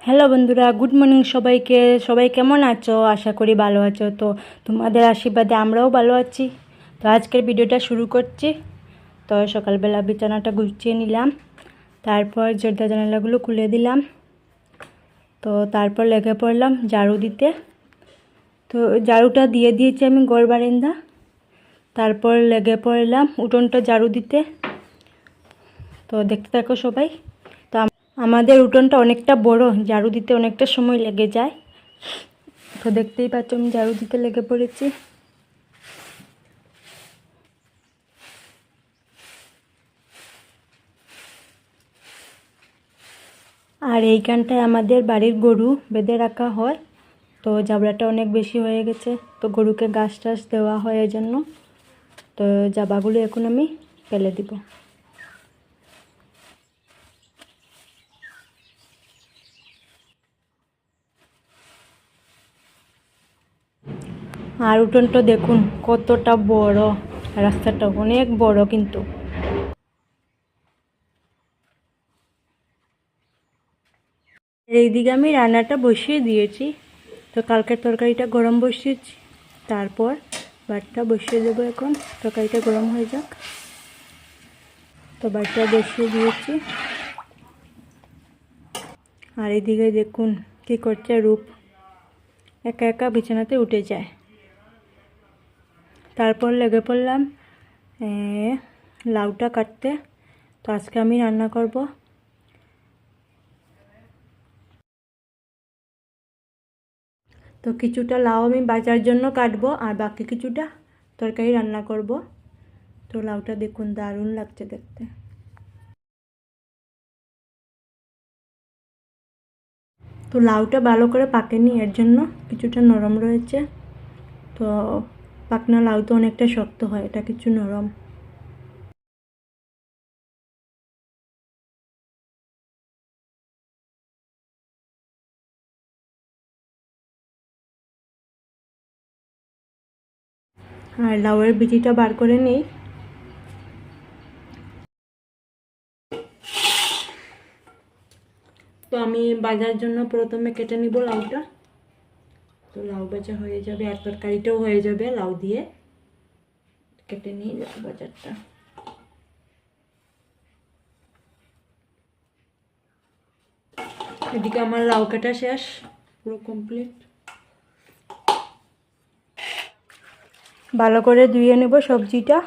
Hello বন্ধুরা, good morning সবাইকে। সবাই কেমন আছো? আশা করি ভালো আছো। তো তোমাদের আশীর্বাদে আমরাও ভালো আছি। তো আজকের ভিডিওটা শুরু করছি। তো সকালবেলা বিছানাটা গুছিয়ে নিলাম, তারপর দরজা জানালাগুলো খুলে দিলাম। তো তারপর লেগে পড়লাম ঝাড়ু দিতে। তো ঝাড়ুটা দিয়ে দিয়েছি আমি ঘর বারান্দা। তারপর লেগে পড়লাম উঠোনটা ঝাড়ু দিতে। তো দেখতে থাকো সবাই। তো আমাদের উঠোনটা অনেকটা বড়, ঝাড়ু দিতে অনেকটা সময় লেগে যায়। তো দেখতেই পাচ্ছ আমি ঝাড়ু দিতে লেগে পড়েছি। আর এইখানটায় আমাদের বাড়ির গরু বেঁধে রাখা হয়। তো জাবড়াটা অনেক বেশি হয়ে গেছে, তো গরুকে ঘাস টাস দেওয়া হয় এই জন্য। তো জাবাগুলো এখন আমি ফেলে দিব। আর উঠোনটা দেখুন কতটা বড়, রাস্তাটা অনেক বড় কিন্তু। এইদিকে আমি রান্নাটা বসিয়ে দিয়েছি। তো কালকের তরকারিটা গরম বসিয়েছি, তারপর ভাতটা বসিয়ে দেবো। এখন তরকারিটা গরম হয়ে যাক। তো ভাতটা বসিয়ে দিয়েছি। আর এদিকে দেখুন কি করছে রূপ, একা একা বিছানাতে উঠে যায়। তারপর লেগে পড়লাম লাউটা কাটতে। তো আজকে আমি রান্না করব। তো কিছুটা লাউ আমি বাজার জন্য কাটবো, আর বাকি কিছুটা তরকারি রান্না করব। তো লাউটা দেখুন দারুণ লাগছে দেখতে। তো লাউটা ভালো করে পাকেনি, এর জন্য কিছুটা নরম রয়েছে। তো পাকনা লাউ তো অনেকটা শক্ত হয়, এটা কিছু নরম। আর লাউয়ের বিচিটা বার করে নিই। তো আমি বাজার জন্য প্রথমে কেটে নিব লাউটা। তো লাউ ভাজা হয়ে যাবে আর তরকারিটাও হয়ে যাবে লাউ দিয়ে। কেটে নিই লাউ বাজারটা। এদিকে আমার লাউ কাটা শেষ, পুরো কমপ্লিট। ভালো করে ধুয়ে নেব সবজিটা,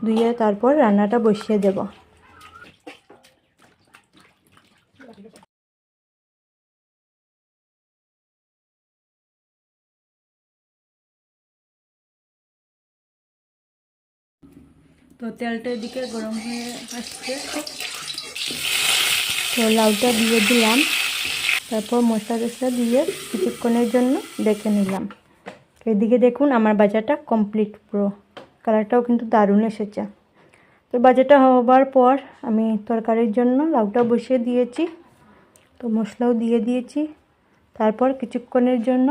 ধুয়ে তারপর রান্নাটা বসিয়ে দেব। তো তেলটা এদিকে গরম হয়ে আসছে। তো লাউটা দিয়ে দিলাম, তারপর মশলা টশলা দিয়ে কিছুক্ষণের জন্য ডেকে নিলাম। এদিকে দেখুন আমার ভাজাটা কমপ্লিট, পুরো কালারটাও কিন্তু দারুণ এসেছে। তো ভাজাটা হবার পর আমি তরকারির জন্য লাউটা বসিয়ে দিয়েছি। তো মশলাও দিয়ে দিয়েছি। তারপর কিছুক্ষণের জন্য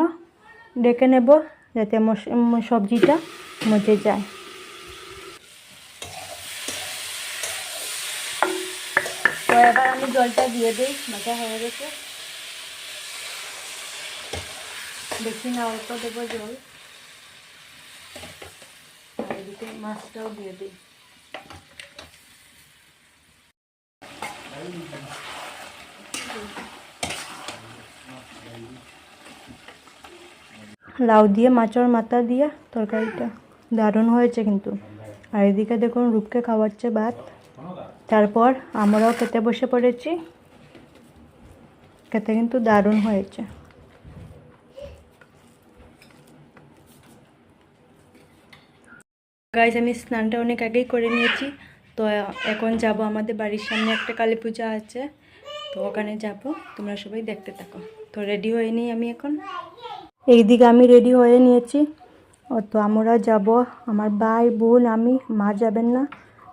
ডেকে নেব, যাতে সবজিটা মজে যায়। তো এবার আমি জলটা দিয়ে দিই, ভাজা হয়ে গেছে। বেশি না, অল্প দেবো জল। আর এদিকে মাছটাও দিয়ে দিই। লাউ দিয়ে মাছের মাথা দিয়ে তরকারিটা দারুণ হয়েছে কিন্তু। আর এদিকে দেখুন রূপকে খাওয়াচ্ছে ভাত। তারপর আমরাও খেতে বসে পড়েছি। খেতে কিন্তু দারুণ হয়েছে। গাইস, আমি স্নানটা অনেক আগেই করে নিয়েছি। তো এখন যাব, আমাদের বাড়ির সামনে একটা কালী পূজা আছে, তো ওখানে যাব। তোমরা সবাই দেখতে থাকো। তো রেডি হয়ে নিই আমি এখন। এইদিকে আমি রেডি হয়ে নিয়েছি। তো আমরা যাব, আমার ভাই বোন আমি, মা যাবেন না।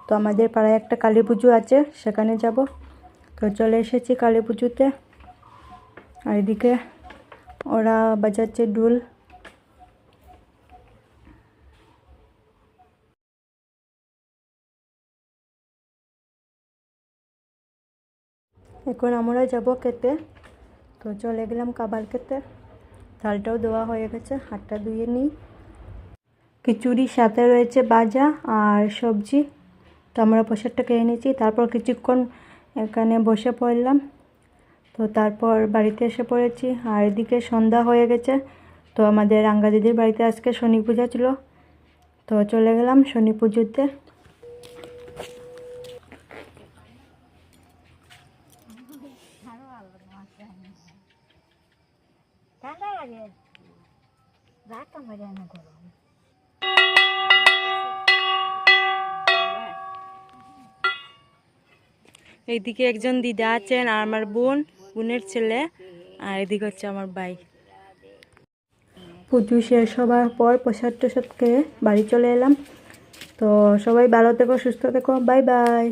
তো আমাদের পাড়ায় একটা কালী পুজো আছে, সেখানে যাব। তো চলে এসেছি কালী পুজোতে। আর এদিকে ওরা বাজাচ্ছে ঢোল। এখন আমরা যাব খেতে। তো চলে গেলাম খাবার খেতে। চালটাও দেওয়া হয়ে গেছে, হাতটা ধুয়ে নিই। খিচুড়ির সাথে রয়েছে ভাজা আর সবজি। তো আমরা প্রসাদটা খেয়ে নিয়েছি, তারপর কিছুক্ষণ এখানে বসে পড়লাম। তো তারপর বাড়িতে এসে পড়েছি, আর এদিকে সন্ধ্যা হয়ে গেছে। তো আমাদের রাঙ্গা দিদির বাড়িতে আজকে শনি পূজা ছিল, তো চলে গেলাম শনি পুজোতে। এইদিকে একজন দিদা আছেন আর আমার বোনের ছেলে, আর এদিকে হচ্ছে আমার ভাই। পুজো শেষ হবার পর প্রসাদ টসাদ খেয়ে বাড়ি চলে এলাম। তো সবাই ভালো থেকো, সুস্থ থেকো, বাই বাই।